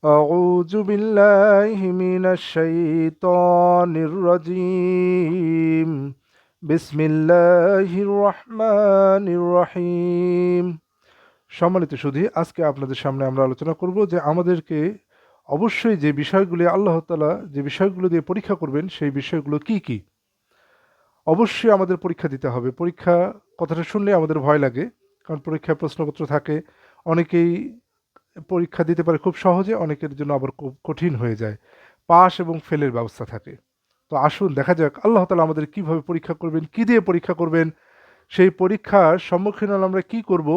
أعوذ بالله من الشيطان الرجيم بسم الله الرحمن الرحيم। সম্মানিত সুধী, আজকে আপনাদের সামনে আমরা আলোচনা করব যে আমাদেরকে অবশ্যই যে বিষয়গুলি আল্লাহ তাআলা যে বিষয়গুলো দিয়ে পরীক্ষা করবেন সেই বিষয়গুলো কি কি। অবশ্যই আমাদের পরীক্ষা দিতে হবে। পরীক্ষা কথাটা শুনলে আমাদের ভয় লাগে, কারণ পরীক্ষায় প্রশ্নপত্র থাকে। অনেকেই পরীক্ষা দিতে পারে খুব সহজে, অনেকের জন্য আবার খুব কঠিন হয়ে যায়। পাস এবং ফেলের ব্যবস্থা থাকে। তো আসুন দেখা যাক আল্লাহ তাআলা আমাদের কিভাবে পরীক্ষা করবেন, কি দিয়ে পরীক্ষা করবেন, সেই পরীক্ষার সম্মুখীন হলে আমরা কি করব,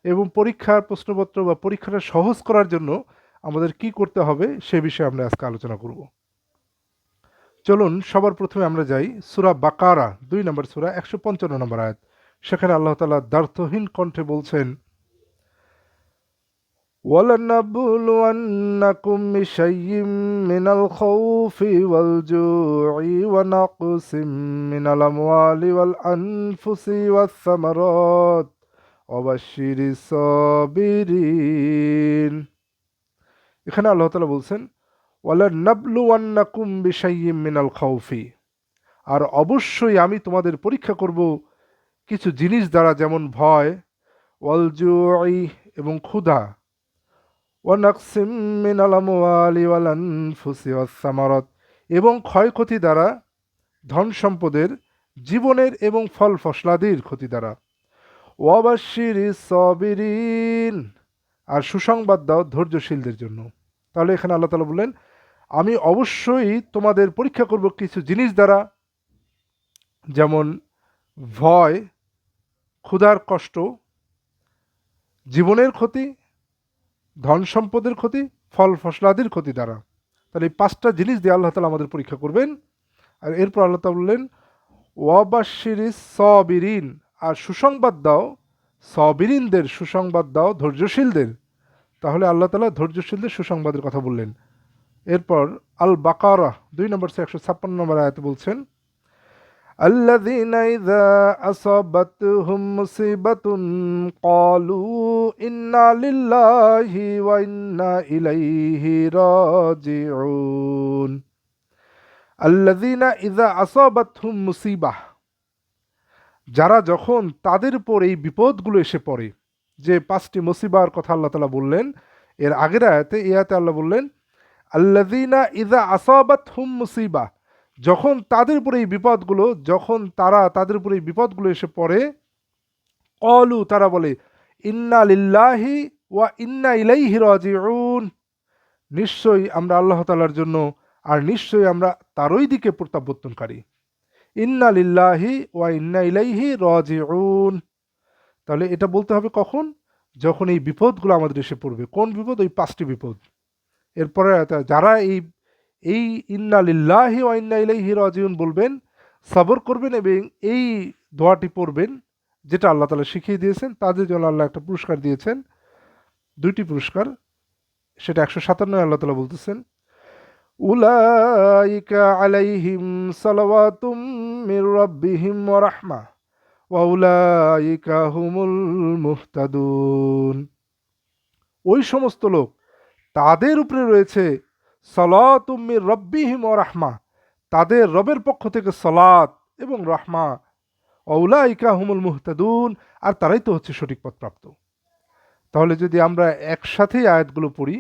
এবং পরীক্ষার প্রশ্নপত্র বা পরীক্ষাটা সহজ করার জন্য আমাদের কি করতে হবে সে বিষয়ে আমরা আজকে আলোচনা করব। চলুন সবার প্রথমে আমরা যাই সূরা বাকারা 2 নম্বর সূরা 155 নম্বর আয়াত। সেখানে আল্লাহ তাআলা দ্ব্যর্থহীন কণ্ঠে বলছেন, وَلَنَبْلُوَنَّكُم بِشَيْءٍ مِّنَ الْخَوْفِ وَالْجُوعِ وَنَقْصٍ مِّنَ الْأَمْوَالِ وَالْأَنفُسِ وَالثَّمَرَاتِ وَبَشِّرِ الصَّابِرِينَ। এখানে আল্লাহ তাআলা বলছেন ওয়ালানাবলুওয়ান্নাকুম বিশাইয়্যিম মিনাল খাউফি, আর অবশ্যই আমি তোমাদের পরীক্ষা করব কিছু জিনিস দ্বারা, যেমন ভয়, ওয়াল জুই এবং ক্ষুধা, ওয়ানাকসিম মিনাল আমওয়ালি ওয়াল আনফুসি ওয়াস সামারাত এবং ক্ষয়ক্ষতি দ্বারা, ধন সম্পদের, জীবনের এবং ফল ফসলাদির ক্ষতি দ্বারা। ওয়াবাশশিরিস সাবিরিন, আর সুসংবাদ দাও ধৈর্যশীলদের জন্য। তাহলে এখানে আল্লাহ তাআলা বললেন আমি অবশ্যই তোমাদের পরীক্ষা করব কিছু জিনিস দ্বারা, যেমন ভয়, ক্ষুধার কষ্ট, জীবনের ক্ষতি, ধন সম্পদের ক্ষতি, ফল ফসলাদির ক্ষতি দ্বারা। তাহলে এই 5টা জিনিস দিয়ে আল্লাহ তাআলা আমাদের পরীক্ষা করবেন। আর এরপর আল্লাহ তাআলা বললেন ওয়াবাশশিরিস সাবিরিন, আর সুসংবাদ দাও সাবিরিনদের, সুসংবাদ দাও ধৈর্যশীলদের। তাহলে আল্লাহ তাআলা ধৈর্যশীলদের সুসংবাদের কথা বললেন। এরপর আল বাকারা 2 নম্বর 156 নম্বর আয়াতে বলছেন الذين إذا أصابتهم مصيبة قالوا إنا لله وإنا إليه راجعون। الذين إذا أصابتهم মুসিবাহ, যারা যখন তাদের উপর এই বিপদগুলো এসে পড়ে, যে 5টি মুসিবার কথা আল্লাহ তাআলা বললেন এর আগের আয়াতে, এই আয়াতে আল্লাহ বললেন আল্লাযীনা ইযা আসাবাতহুম মুসিবা, যখন তাদের উপরে এই বিপদগুলো, যখন তাদের উপরে এই বিপদগুলো এসে পড়ে, ক্বালু, তারা বলে, ইন্না লিল্লাহি ওয়া ইন্না ইলাইহি রাজিউন, নিশ্চয়ই আমরা আল্লাহ তাআলার জন্য আর নিশ্চয়ই আমরা তারই দিকে প্রত্যাবর্তনকারী। ইন্না লিল্লাহি ওয়া ইন্না ইলাইহি রাজিউন। তাহলে এটা বলতে হবে কখন? যখন এই বিপদগুলো আমাদের এসে পড়বে। কোন বিপদ? ওই 5টি বিপদ। এরপরে যারা এই ইন্না লিল্লাহি ওয়া ইন্না ইলাইহি রাজিউন বলবেন, সবর করবেন এবং এই দোয়াটি পড়বেন যেটা আল্লাহ তাআলা শিখিয়ে দিয়েছেন, তাদের জন্য আল্লাহ একটা পুরস্কার দিয়েছেন, 2টি পুরস্কার। সেটা 157 আল্লাহ তাআলা বলতেছেন উলাইকা আলাইহিম সালাওয়াতুম মির রাব্বিহিম ওয়া রাহমা ওয়া উলাইকা হুমুল মুহতাদুন। ওই সমস্ত লোক, তাদের উপরে রয়েছে সালাতুম মির রাব্বিহিম ওয়া রাহমা, তাদের রবের পক্ষ থেকে সালাত এবং রাহমা, অউলাইকা হুমুল মুহতাদুন, আর তারাই তো হচ্ছে সঠিক পথপ্রাপ্ত। তাহলে যদি আমরা একসাথেই আয়াতগুলো পড়ি,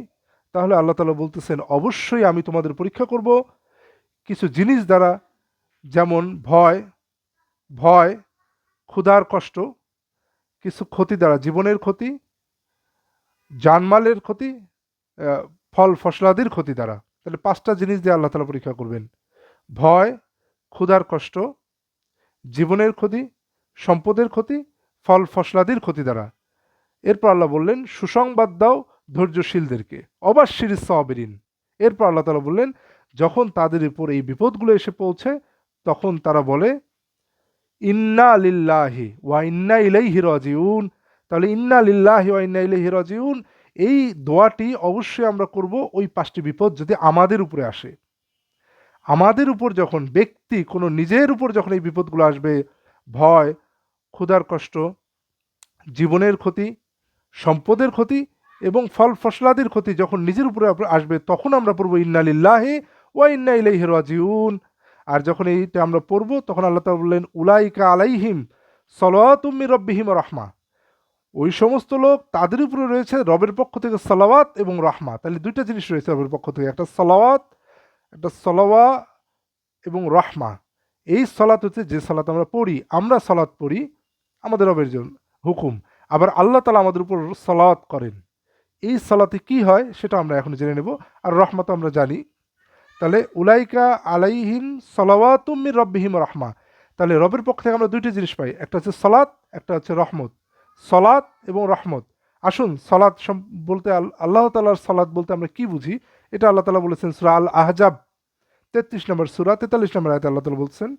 তাহলে আল্লাহ তাআলা বলতেছেন অবশ্যই আমি তোমাদের পরীক্ষা করব কিছু জিনিস দ্বারা, যেমন ভয়, ক্ষুধার কষ্ট, কিছু ক্ষতি দ্বারা, জীবনের ক্ষতি, জানমালের ক্ষতি, ফল ফসলাদির ক্ষতি দ্বারা। তাহলে 5টা জিনিস দিয়ে আল্লাহ তাআলা পরীক্ষা করবেন: ভয়, ক্ষুধার কষ্ট, জীবনের ক্ষতি, সম্পদের ক্ষতি, ফল ফসলাদির ক্ষতি দ্বারা। এরপর আল্লাহ বললেন সুসংবাদ দাও ধৈর্যশীলদেরকে, অবাশশিরিস সাবিরিন। এরপর আল্লাহ তাআলা বললেন যখন তাদের উপর এই বিপদগুলো এসে পৌঁছে, তখন তারা বলে ইন্না লিল্লাহি ওয়া ইন্না ইলাইহি রাজিউন। তাহলে ইন্না লিল্লাহি ওয়া ইন্না ইলাইহি রাজিউন, এই দোয়াটি অবশ্যই আমরা করব ওই 5টি বিপদ যদি আমাদের উপরে আসে। আমাদের উপর যখন ব্যক্তি কোনো নিজের উপর যখন এই বিপদগুলো আসবে, ভয়, ক্ষুধার কষ্ট, জীবনের ক্ষতি, সম্পদের ক্ষতি এবং ফল ফসলাদির ক্ষতি যখন নিজের উপরে আসবে তখন আমরা পড়বো ইন্না লিল্লাহি ওয়া ইন্না ইলাইহি রাজিউন। আর যখন এইটা আমরা পড়বো তখন আল্লাহ তাআলা বললেন উলাইকা আলাইহিম সালাওয়াতুম মির রাব্বিহিম ওয়া রাহমা। ওই সমস্ত লোক তাদের উপরে রয়েছে রবের পক্ষ থেকে সালাওয়াত এবং রাহমা। তাহলে দুইটা জিনিস রয়েছে রবের পক্ষ থেকে, একটা সালাওয়াত, একটা সালাওয়া এবং রাহমা। এই সালাত হচ্ছে যে সালাত আমরা পড়ি, আমরা সালাত পড়ি আমাদের রবের জন্য হুকুম, আবার আল্লাহ তাআলা আমাদের উপর সালাওয়াত করেন। এই সালাতে কি হয় সেটা আমরা এখন জেনে নেব। আর রহমত আমরা জানি। তাহলে উলাইকা আলাইহিম সালাওয়াতুম মির রাব্বিহিম রাহমা। তাহলে রবের পক্ষ থেকে আমরা দুইটা জিনিস পাই, একটা হচ্ছে সালাত, একটা হচ্ছে রহমত। সালাত এবং রহমত। আসুন সালাত বলতে আল্লাহ তাআলার সালাত বলতে আমরা কি বুঝি, এটা আল্লাহ তাআলা বলেছেন সূরা আল আহজাব 33 নম্বর সূরা 43 নম্বর আয়াতে আল্লাহ তাআলা বলছেন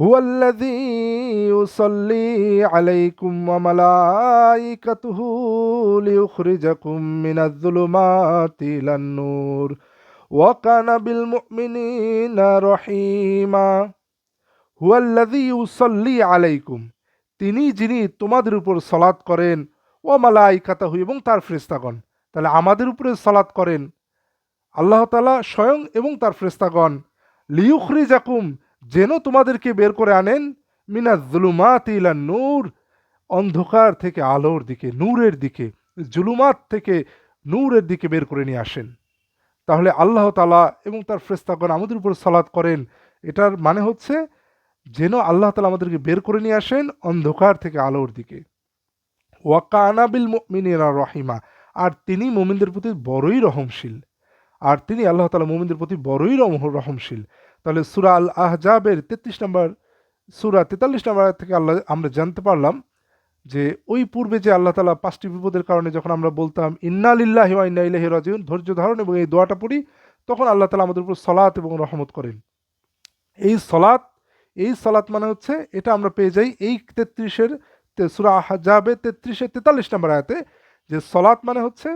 হুয়াল্লাযী ইউসাল্লি আলাইকুম ওয়া মালাইকাতুহু লিইখরিজাকুম মিনাজ-যুলুমাতি ইলান-নূর ওয়া কানা বিল মুমিনিনা রহিমা। হুয়াল্লাযী ইউসাল্লি আলাইকুম, তিনি যিনি তোমাদের উপর সালাত করেন, ওয়া মালাইকাতুহু এবং তার ফেরেশতাগণ। তাহলে আমাদের উপরে সালাত করেন আল্লাহ তাআলা স্বয়ং এবং তার ফেরেশতাগণ। লিইখরিজাকুম, যেন তোমাদেরকে বের করে আনেন, মিনাজ-যুলুমাতি ইলান-নূর, অন্ধকার থেকে আলোর দিকে, নূরের দিকে, জুলুমাত থেকে নূরের দিকে বের করে নিয়ে আসেন। তাহলে আল্লাহ তাআলা এবং তার ফেরেশতাগণ আমাদের উপর সালাত করেন, এটার মানে হচ্ছে যেন আল্লাহ তাআলা আমাদেরকে বের করে নিয়ে আসেন অন্ধকার থেকে আলোর দিকে। ওয়া কানা বিল মুমিনিনা রহিমা, আর তিনি মুমিনদের প্রতি বড়ই রহমশীল। আর তিনি আল্লাহ তাআলা মুমিনদের প্রতি বড়ই রহমশীল। তাহলে সূরা আল আহজাবের 33 নম্বর সূরা 43 নম্বর আয়াত থেকে আমরা জানতে পারলাম যে ওই পূর্বে যে আল্লাহ তাআলা 5টি বিপদের কারণে যখন আমরা বলতাম ইন্না লিল্লাহি ওয়া ইন্না ইলাইহি রাজিউন, ধৈর্য ধারণ এবং এই দোয়াটা পড়ি, তখন আল্লাহ তাআলা আমাদের উপর সালাত এবং রহমত করেন। এই সালাত, এই সালাত মানে হচ্ছে এটা আমরা পেয়ে যাই এই 33-এর সূরা আহজাবের 33-এর 43 নম্বর আয়াতে, যে সালাত মানে হচ্ছে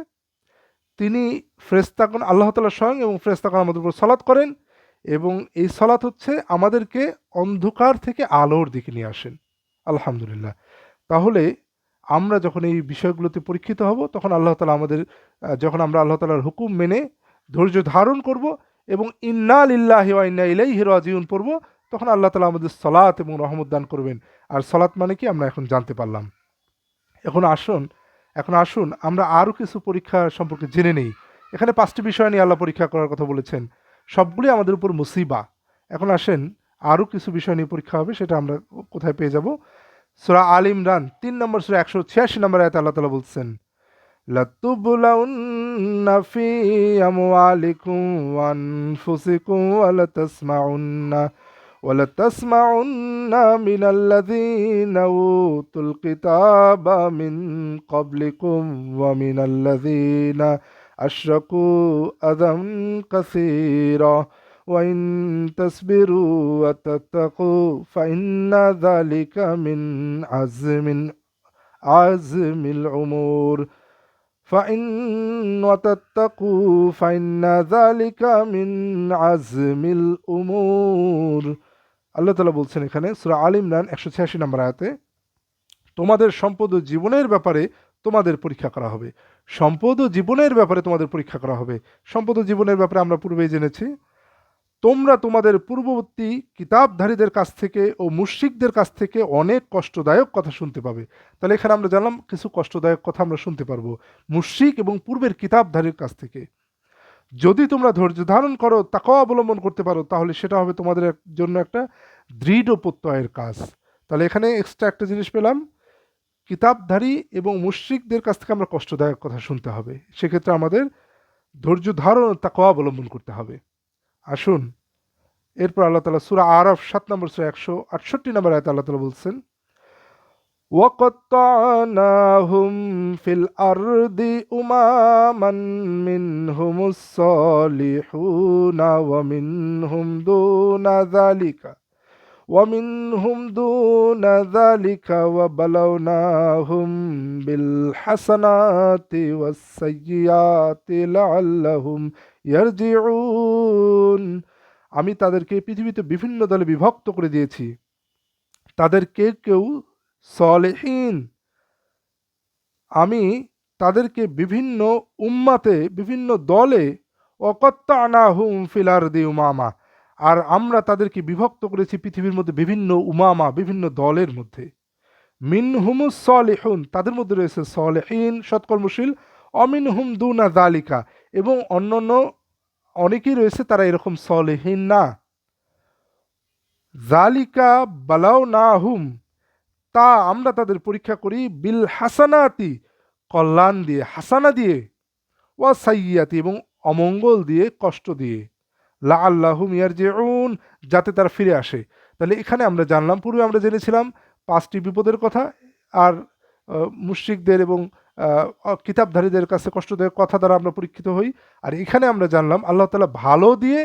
তিনি ফেরেশতাগণ আল্লাহ তাআলা স্বয়ং এবং ফেরেশতাগণ আমাদের উপর সালাত করেন, এবং এই সালাত হচ্ছে আমাদেরকে অন্ধকার থেকে আলোর দিকে নিয়ে আসেন। আলহামদুলিল্লাহ। তাহলে আমরা যখন এই বিষয়গুলোতে পরীক্ষিত হব তখন আল্লাহ তাআলা আমাদের যখন আমরা আল্লাহ তাআলার হুকুম মেনে ধৈর্য ধারণ করব এবং ইন্না লিল্লাহি ওয়া ইন্না ইলাইহি রাজিউন পড়ব, তখন আল্লাহ তাআলা আমাদের সালাত এবং রহমত দান করবেন। আর সালাত মানে কি আমরা এখন জানতে পারলাম। এখন আসুন আমরা আরও কিছু পরীক্ষা সম্পর্কে জেনে নেই। এখানে 5টি বিষয় নিয়ে আল্লাহ পরীক্ষা করার কথা বলেছেন, সবগুলি আমাদের উপর মুসিবা। এখন আসেন আরও কিছু বিষয় নিয়ে পরীক্ষা হবে, সেটা আমরা কোথায় পেয়ে যাব? সূরা আল ইমরান 3 নম্বর সূরা 186 নম্বর আয়াতে আল্লাহ তাআলা বলছেন লাতুবলাউন্না ফি আমওয়ালিকুম ওয়া আনফুসিকুম ওয়ালাতাসমাউন্না মিনাল্লাযীনা উতুল কিতাবা মিন ক্বাবলিকুম ওয়া মিনাল্লাযীনা আশরাকু আযান কাসীরা ওয়া ইন তাসবিরু ওয়া তাত্তাকু ফাইন্না যালিকা মিন আযমিল উমুর ফাইন ওয়া তাত্তাকু ফাইন্না যালিকা মিন আযমিল উমুর। আল্লাহ তাআলা বলছেন এখানে সূরা আল ইমরান 186 নম্বর আয়াতে, তোমাদের সম্পদ ও জীবনের ব্যাপারে তোমাদের পরীক্ষা করা হবে। সম্পদ ও জীবনের ব্যাপারে তোমাদের পরীক্ষা করা হবে। সম্পদ ও জীবনের ব্যাপারে আমরা পূর্বেই জেনেছি। তোমরা তোমাদের পূর্ববর্তী কিতাবধারীদের কাছ থেকে ও মুশরিকদের কাছ থেকে অনেক কষ্টদায়ক কথা শুনতে পাবে। তাহলে এখানে আমরা জানলাম কিছু কষ্টদায়ক কথা আমরা শুনতে পারবো মুশরিক এবং পূর্বের কিতাবধারীর কাছ থেকে। যদি তোমরা ধৈর্য ধারণ করো, তাকওয়া অবলম্বন করতে পারো, তাহলে সেটা হবে তোমাদের জন্য একটা দৃঢ় প্রত্যয়ের কাজ। তাহলে এখানে এক্সট্রা একটা জিনিস পেলাম, কিতাবধারী এবং মুশরিকদের কাছ থেকে আমরা কষ্টদায়ক কথা শুনতে হবে, সেক্ষেত্রে আমাদের ধৈর্য ধারণ ও তাকওয়া অবলম্বন করতে হবে। আসুন এরপর আল্লাহ তাআলা সূরা আরাফ 7 নম্বর সূরা 168 নম্বর আয়াতে আল্লাহ তাআলা বলছেন وَقَطَّعْنَاهُمْ فِي الْأَرْضِ أُمَمًا مِّنْهُمُ الصَّالِحُونَ وَمِنْهُمْ دُونَ ذَلِكَ وَبَلَوْنَاهُمْ بِالْحَسَنَاتِ وَالسَّيِّئَاتِ لَعَلَّهُمْ يَرْجِعُونَ। আমি তাদেরকে পৃথিবীতে বিভিন্ন দলে বিভক্ত করে দিয়েছি, তাদের কেউ কেউ সলেহীন, আমি তাদেরকে বিভিন্ন উম্মাতে বিভিন্ন দলে অকত্তানাহুম ফিল আরদি উমামা, আর আমরা তাদেরকে বিভক্ত করেছি পৃথিবীর মধ্যে বিভিন্ন উমামা বিভিন্ন দলের মধ্যে। মিনহুমুস সলিহুন, তাদের মধ্যে রয়েছে সলেহীন সৎকর্মশীল, অমিনহুম দুনা যালিকা, এবং অন্যান্য অনেকেই রয়েছে তারা এরকম সলেহীন না। জালিকা বালাও না হুম, তা আমরা তাদের পরীক্ষা করি বিল হাসানাতি, কল্যাণ দিয়ে, হাসানা দিয়ে, ওয়া সাইয়াতি, এবং অমঙ্গল দিয়ে, কষ্ট দিয়ে, লা আল্লাহুম ইয়ারজিউন, যাতে তারা ফিরে আসে। তাহলে এখানে আমরা জানলাম, পূর্বে আমরা জেনেছিলাম পাঁচটি বিপদের কথা, আর মুশরিকদের এবং কিতাবধারীদের কাছে কষ্টদায়ক কথা দ্বারা আমরা পরীক্ষিত হই। আর এখানে আমরা জানলাম আল্লাহ তাআলা ভালো দিয়ে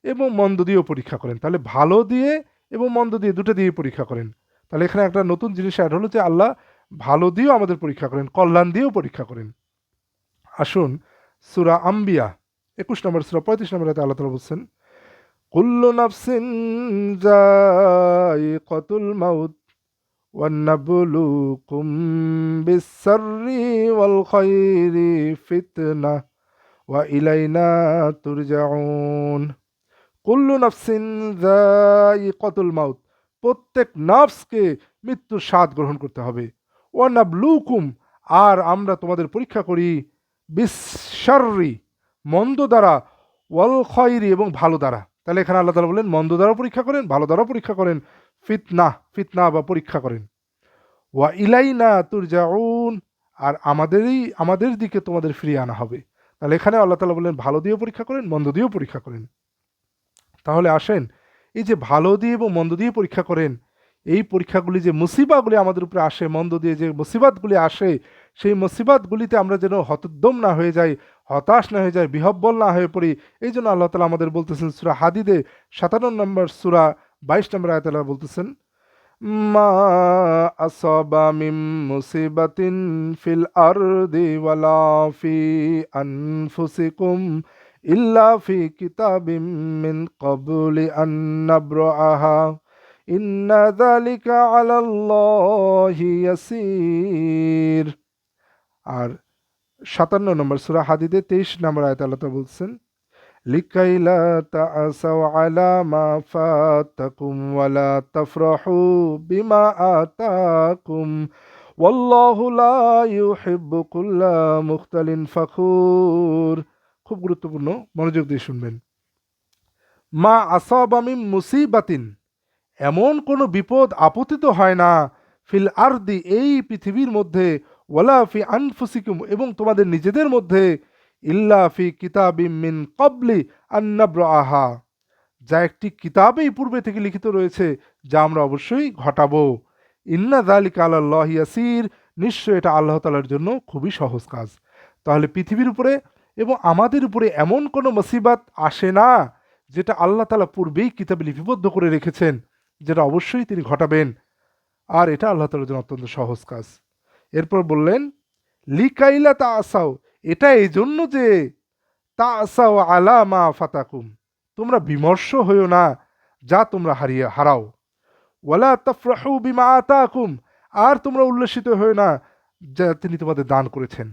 এবং মন্দ দিয়েও পরীক্ষা করেন। তাহলে ভালো দিয়ে এবং মন্দ দিয়ে দুটো দিয়ে পরীক্ষা করেন। তাহলে এখানে একটা নতুন জিনিস অ্যাড হলো যে আল্লাহ ভালো দিয়েও আমাদের পরীক্ষা করেন, কল্যাণ দিয়েও পরীক্ষা করেন। আসুন সূরা আম্বিয়া ২১ নম্বর সূরা ৩৫ নম্বর আয়াতে আল্লাহ তাআলা বলছেন, কুল্লু নাফসিন যায়িকাতুল মাউত ওয়ান্নাবলুকুম বিস-শাররি ওয়াল খায়রি ফিতনাহ ওয়া ইলাইনা তুরজাউন। কুল্লু নাফসিন যায়িকাতুল মাউত, প্রত্যেক নফসকে মৃত্যুর স্বাদ গ্রহণ করতে হবে। ওয়ানাবলুকুম, আর আমরা তোমাদের পরীক্ষা করি, বিশ-শাররি, মন্দ দ্বারা, ওয়াল খায়রি, এবং ভালো দ্বারা। তাহলে এখানে আল্লাহ তাআলা বলেন মন্দ দ্বারা পরীক্ষা করেন, ভালো দ্বারা পরীক্ষা করেন, ফিতনা, ফিতনা বা পরীক্ষা করেন। ওয়া ইলাইনা তুরজাউন, আর আমাদের দিকে তোমাদের ফিরিয়ে আনা হবে। তাহলে এখানে আল্লাহ তাআলা বললেন ভালো দিয়েও পরীক্ষা করেন, মন্দ দিয়েও পরীক্ষা করেন। তাহলে আসেন, এই যে ভালো দিয়ে এবং মন্দ দিয়ে পরীক্ষা করেন, এই পরীক্ষাগুলি যে মুসিবাগুলি আমাদের উপরে আসে, মন্দ দিয়ে যে মুসিবাতগুলি আসে, সেই মুসিবাতগুলিতে আমরা যেন হতোদ্যম না হয়ে যাই, হতাশ না হয়ে যাই, বিহব্বল না হয়ে পড়ি। এই জন্য আল্লাহ তাআলা আমাদের বলতেছেন সূরা হাদিদে ৫৭ নম্বর সূরা ২২ নম্বর আয়াতে আল্লাহ বলতেছেন, মা আসাবা মিন মুসিবাতিন ফিল আরদি ওয়ালা ফি আনফুসিকুম ইল্লা ফি কিতাবিম মিন ক্বাবলি আন নাবরাহা ইন্না যালিকা আলাল্লাহি ইয়াসির। আর ৫৭ নম্বর সূরা হাদিদে ২৩ নম্বর আয়াতে আল্লাহ তাআলা বলছেন, লিকাই লা তা'সাও আলা মা ফাতাকুম ওয়া লা তাফরাহু বিমা আতাকুম ওয়াল্লাহু লা ইউহিব্বু কুল্লা মুখতালিন ফাখুর। খুব গুরুত্বপূর্ণ, মনোযোগ দিয়ে শুনবেন। মা আসাবা মিন মুসিবাতিন, এমন কোনো বিপদ আপতিত হয় না, ফিল আরদি, এই পৃথিবীর মধ্যে, ওয়ালা ফি আনফুসিকুম, এবং তোমাদের নিজেদের মধ্যে, ইল্লা ফি কিতাবিম মিন ক্বাবলি আন নাবরাহা, যা একটি কিতাবেই পূর্বে থেকে লিখিত রয়েছে, যা আমরা অবশ্যই ঘটাবো। ইন্না যালিকা আলাল্লাহি ইয়াসির, নিশ্চয় এটা আল্লাহ তাআলার জন্য খুবই সহজ কাজ। তাহলে পৃথিবীর উপরে এবং আমাদের উপরে এমন কোনো মুসিবত আসে না যেটা আল্লাহ তাআলা পূর্বেই কিতাবে লিপিবদ্ধ করে রেখেছেন, যেটা অবশ্যই তিনি ঘটাবেন। আর এটা আল্লাহ তাআলার জন্য অত্যন্ত সহজ কাজ। এরপর বললেন, লিকাইলা তা'সাও, এটা এই জন্য যে, তা'সাও আলা মা ফাতাকুম, তোমরা বিমর্ষ হইও না যা তোমরা হারাও, ওয়ালা তাফরাহু বিমা আতাকুম, আর তোমরা উল্লসিত হইও না যা তিনি তোমাদের দান করেছেন।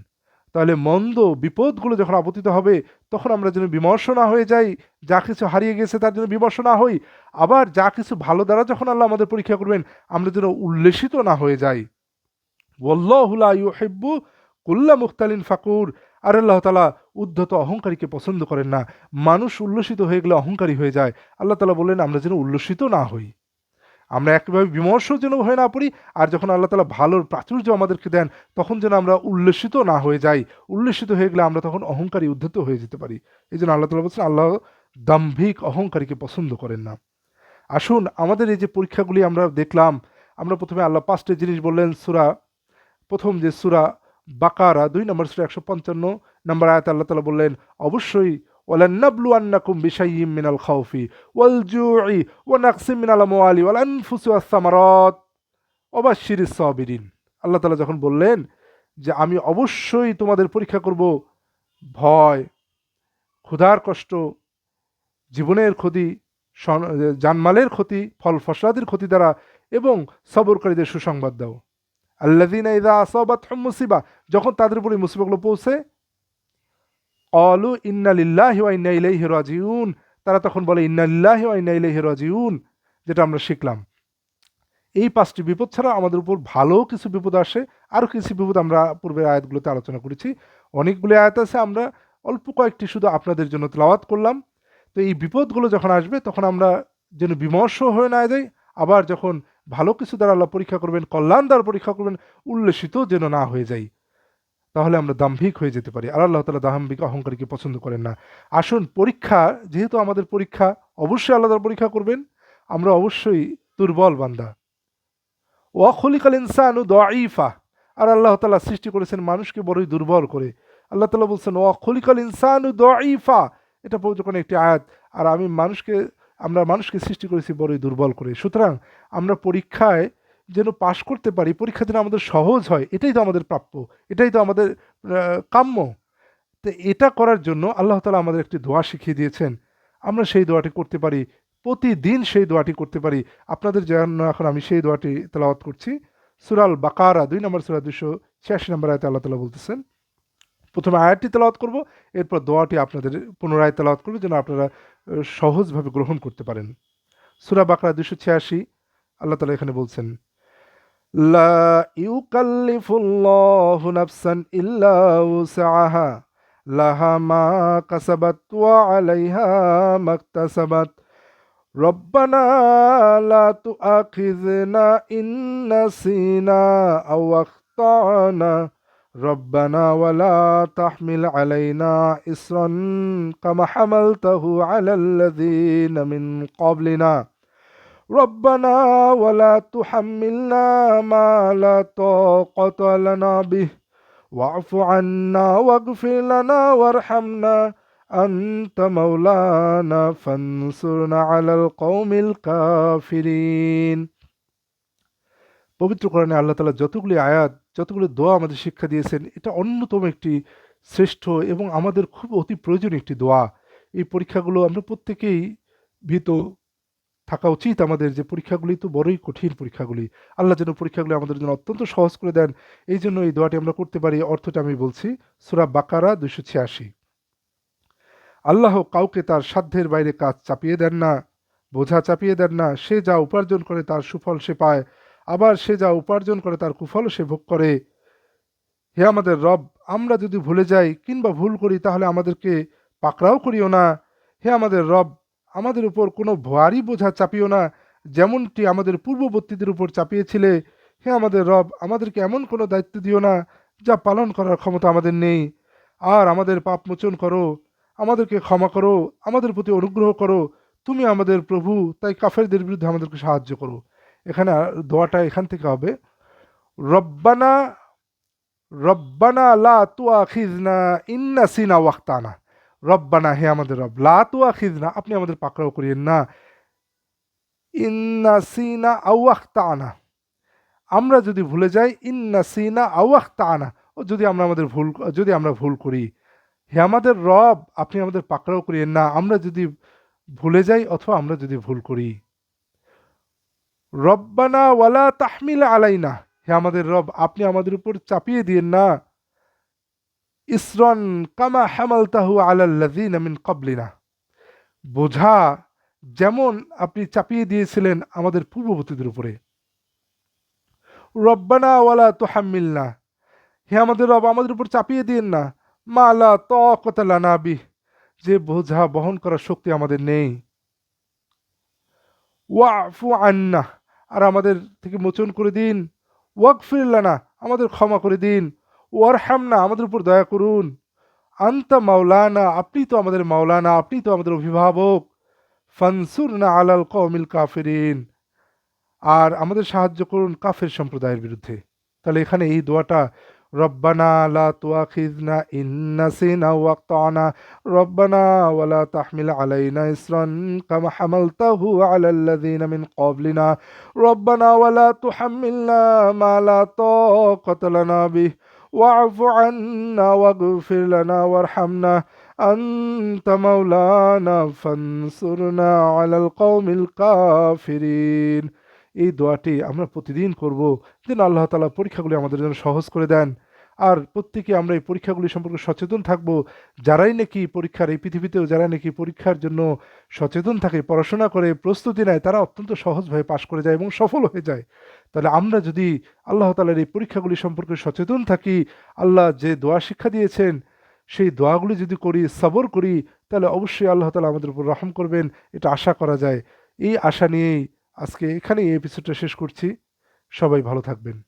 তাহলে মন্দ বিপদগুলো যখন আপতিত হবে, তখন আমরা যেন বিমর্ষ না হয়ে যাই, যা কিছু হারিয়ে গেছে তার জন্য বিমর্ষ না হই। আবার যা কিছু ভালো দ্বারা যখন আল্লাহ আমাদের পরীক্ষা করবেন, আমরা যেন উল্লেসিত না হয়ে যাই। ওয়াল্লাহু লা ইউহিব্বু কুল্লা মুখতালিন ফাকুর, আর আল্লাহ তাআলা উদ্ধত অহংকারীকে পছন্দ করেন না। মানুষ উল্লসিত হয়ে গেলে অহংকারী হয়ে যায়। আল্লাহ তাআলা বললেন আমরা যেন উল্লসিত না হই, আমরা একেবারে বিমর্ষ যেন হয়ে না পড়ি। আর যখন আল্লাহ তাআলা ভালোর প্রাচুর্য আমাদেরকে দেন, তখন যেন আমরা উল্লসিত না হয়ে যাই। উল্লসিত হয়ে গেলে আমরা তখন অহংকারী, উদ্ধত হয়ে যেতে পারি। এই জন্য আল্লাহ তাআলা বলছেন আল্লাহ দাম্ভিক অহংকারীকে পছন্দ করেন না। আসুন, আমাদের এই যে পরীক্ষাগুলি আমরা দেখলাম, আমরা প্রথমে আল্লাহ ৫টি জিনিস বললেন। প্রথম যে সূরা বাকারা ২ নম্বর সূরা ১৫৫ নম্বর আয়াতে আল্লাহ তাআলা বললেন অবশ্যই, ওয়ালান্নাবলুয়ান্নাকুম বিশাইয়্যিম মিনাল খাউফি ওয়াল জু'i ওয়া নাকসিম মিনাল আমওয়ালি ওয়াল আনফুসি ওয়াস সামারাত ওয়া বাশশিরিস সাবিরিন। আল্লাহ তাআলা যখন বললেন যে আমি অবশ্যই তোমাদের পরীক্ষা করব ভয়, ক্ষুধার কষ্ট, জীবনের ক্ষতি, জানমালের ক্ষতি, ফল ফসলাদির ক্ষতি দ্বারা, এবং সবরকারীদের সুসংবাদ দাও। আল্লাযীনা ইযা আসাবাতহুম মুসিবা, যখন তাদের উপরে মুসিবাগুলো পৌঁছে, ক্বালু ইন্না লিল্লাহি ওয়া ইন্না ইলাইহি রাজিউন, তারা তখন বলে ইন্না লিল্লাহি ওয়া ইন্না ইলাইহি রাজিউন, যেটা আমরা শিখলাম। এই ৫টি বিপদ ছাড়া আমাদের উপর ভালো কিছু বিপদ আসে। আরও কিছু বিপদ আমরা পূর্বের আয়াতগুলোতে আলোচনা করেছি। অনেকগুলো আয়াত আছে, আমরা অল্প কয়েকটি শুধু আপনাদের জন্য তেলাওয়াত করলাম। তো এই বিপদগুলো যখন আসবে তখন আমরা যেন বিমর্ষ হয়ে না যাই, আবার যখন ভালো কিছু দ্বারা আল্লাহ পরীক্ষা করবেন, কল্যাণ দ্বারা পরীক্ষা করবেন, উল্লসিত যেন না হয়ে যাই। তাহলে আমরা দাম্ভিক হয়ে যেতে পারি। আর আল্লাহ তাআলা দাম্ভিক অহংকারীকে পছন্দ করেন না। আসুন, পরীক্ষা যেহেতু আমাদের পরীক্ষা, অবশ্যই আল্লাহ তাআলা পরীক্ষা করবেন। আমরা অবশ্যই দুর্বল বান্দা। ওয়া খুলিকাল ইনসানু দাঈফা, আর আল্লাহ তাআলা সৃষ্টি করেছেন মানুষকে বড়ই দুর্বল করে। আল্লাহ তাআলা বলছেন ওয়া খুলিকাল ইনসানু দাঈফা, এটা পবিত্র কোরআনের একটি আয়াত। আর আমরা মানুষকে সৃষ্টি করেছি বড়ই দুর্বল করে। সুতরাং আমরা পরীক্ষায় যেন পাশ করতে পারি, পরীক্ষা যেন আমাদের সহজ হয়, এটাই তো আমাদের প্রাপ্য, এটাই তো আমাদের কাম্য। তো এটা করার জন্য আল্লাহ তাআলা আমাদের একটি দোয়া শিখিয়ে দিয়েছেন। আমরা সেই দোয়াটি করতে পারি, প্রতিদিন সেই দোয়াটি করতে পারি। আপনাদের জন্য এখন আমি সেই দোয়াটি তেলাওয়াত করছি। সূরা আল বাকারা ২ নম্বর সূরা ২৮৬ নম্বর আয়াতে আল্লাহ তাআলা বলতেছেন। প্রথমে আয়াতটি তেলাওয়াত করব, এরপর দোয়াটি আপনাদের পুনরায় তেলাওয়াত করব যেন আপনারা সহজভাবে গ্রহণ করতে পারেন। সূরা বাকারা ২৮৬, আল্লাহ তাআলা এখানে বলছেন, লা ইউকাল্লিফুল্লাহু নাফসান ইল্লা উসআহা লাহা মা কাসাবাত ওয়া আলাইহা মাকতাসাবাত রব্বানা লা তুআখিযনা ইন নাসিনা আও আখতানা রব্বানা ওয়ালা তাহমিল আলাইনা ইসরান কামা হামালতাহু আলাল্লাযীনা মিন ক্বাবলিনা রব্বানা ওয়ালা তুহাম্মিলনা মা লা তাকাতা লানা বিহি ওয়া'ফু আন্না ওয়াগফির লানা ওয়ারহামনা আনতা মাওলানা ফানসুরনা আলাল কওমিল কাফিরিন। পবিত্র কোরআনে আল্লাহ তাআলা যতগুলি আয়াত, যতগুলো দোয়া আমাদের শিক্ষা দিয়েছেন, এটা অন্যতম একটি শ্রেষ্ঠ এবং আমাদের খুব অতি প্রয়োজনীয় একটি দোয়া। এই পরীক্ষাগুলো আমরা প্রত্যেকেই ভীত থাকা উচিত আমাদের, যে পরীক্ষাগুলি তো বড়ই কঠিন পরীক্ষাগুলি। আল্লাহ যেন পরীক্ষাগুলি আমাদের জন্য অত্যন্ত সহজ করে দেন। এই জন্য এই দোয়াটি আমরা করতে পারি। অর্থটা আমি বলছি, সূরা বাকারা ২৮৬। আল্লাহ কাউকে তার সাধ্যের বাইরে কাজ চাপিয়ে দেন না, বোঝা চাপিয়ে দেন না। সে যা উপার্জন করে তার সুফল সে পায়, আবার সে যা উপার্জন করে তার কুফলও সে ভোগ করে। হে আমাদের রব, আমরা যদি ভুলে যাই কিংবা ভুল করি তাহলে আমাদেরকে পাকড়াও করিও না। হে আমাদের রব, আমাদের উপর কোনো ভারী বোঝা চাপিও না, যেমনটি আমাদের পূর্ববর্তীদের উপর চাপিয়েছিলে। হে আমাদের রব, আমাদেরকে এমন কোনো দায়িত্ব দিও না যা পালন করার ক্ষমতা আমাদের নেই। আর আমাদের পাপ মোচন করো, আমাদেরকে ক্ষমা করো, আমাদের প্রতি অনুগ্রহ করো। তুমি আমাদের প্রভু, তাই কাফেরদের বিরুদ্ধে আমাদেরকে সাহায্য করো। এখানে দোয়াটা এখান থেকে হবে, রব্বানা রব্বানা লা তুআখিযনা ইন নাসিনা ওয়া আখতানা। রব্বানা, হে আমাদের রব, লা তুআখিযনা, আপনি আমাদের পাকড়াও করিয়েন না, ইন নাসিনা আও আখতানা, আমরা যদি ভুলে যাই, ইন নাসিনা আও আখতানা, ও যদি আমরা ভুল করি। হে আমাদের রব, আপনি আমাদের পাকড়াও করিয়েন না, আমরা যদি ভুলে যাই অথবা আমরা যদি ভুল করি। রব্বানা ওয়ালা তাহমিল আলাইনা, হে আমাদের রব, আপনি আমাদের উপর চাপিয়ে দিয়েন না, ইসরান কামা হামালতাহু আলাল্লাযীনা মিন ক্বাবলিনা, বোঝা যেমন আপনি চাপিয়ে দিয়েছিলেন আমাদের পূর্ববর্তীদের উপরে। রব্বানা ওয়ালা তুহাম্মিলনা, হে আমাদের রব, আমাদের উপর চাপিয়ে দিয়েন না, মা লা তাকাতা লানা বিহি, যে বোঝা বহন করার শক্তি আমাদের নেই। ওয়াফু আন্না, আর আমাদের থেকে মোচন করে দিন। ওয়াগফির লানা, আমাদের ক্ষমা করে দিন। ওয়ারহামনা, আমাদের উপর দয়া করুন। আনতা মাওলানা, আপনি তো আমাদের মাওলানা, আপনি তো আমাদের অভিভাবক। ফানসুরনা আলাল কওমিল কাফিরিন, আর আমাদের সাহায্য করুন কাফের সম্প্রদায়ের বিরুদ্ধে। তাহলে এখানে এই দোয়াটা, রব্বানা লা তুআখিযনা ইন নাসিনা ওয়া আখতানা রব্বানা ওয়ালা তাহমিল আলাইনা ইসরান কামা হামালতাহু আলাল্লাযীনা মিন ক্বাবলিনা রব্বানা ওয়ালা তুহাম্মিলনা মা লা তাকাতা লানা বিহি ওয়া'ফু আন্না ওয়াগফির লানা ওয়ারহামনা আনতা মাওলানা ফানসুরনা আলাল কওমিল কাফিরিন। এই দোয়াটি আমরা প্রতিদিন করব, যেন আল্লাহ তাআলা পরীক্ষাগুলি আমাদের জন্য সহজ করে দেন। আর প্রত্যেকে আমরা এই পরীক্ষাগুলি সম্পর্কে সচেতন থাকব। যারাই নাকি পরীক্ষার এই পৃথিবীতেও যারা নাকি পরীক্ষার জন্য সচেতন থাকে, পড়াশোনা করে প্রস্তুতি নেয়, তারা অত্যন্ত সহজভাবে পাশ করে যায় এবং সফল হয়ে যায়। তাহলে আমরা যদি আল্লাহ তাআলার এই পরীক্ষাগুলি সম্পর্কে সচেতন থাকি, আল্লাহ যে দোয়া শিক্ষা দিয়েছেন সেই দোয়াগুলি যদি করি, সবর করি, তাহলে অবশ্যই আল্লাহ তাআলা আমাদের উপর রহম করবেন, এটা আশা করা যায়। এই আশা নিয়েই আজকে এখানেই এই এপিসোডটা শেষ করছি। সবাই ভালো থাকবেন।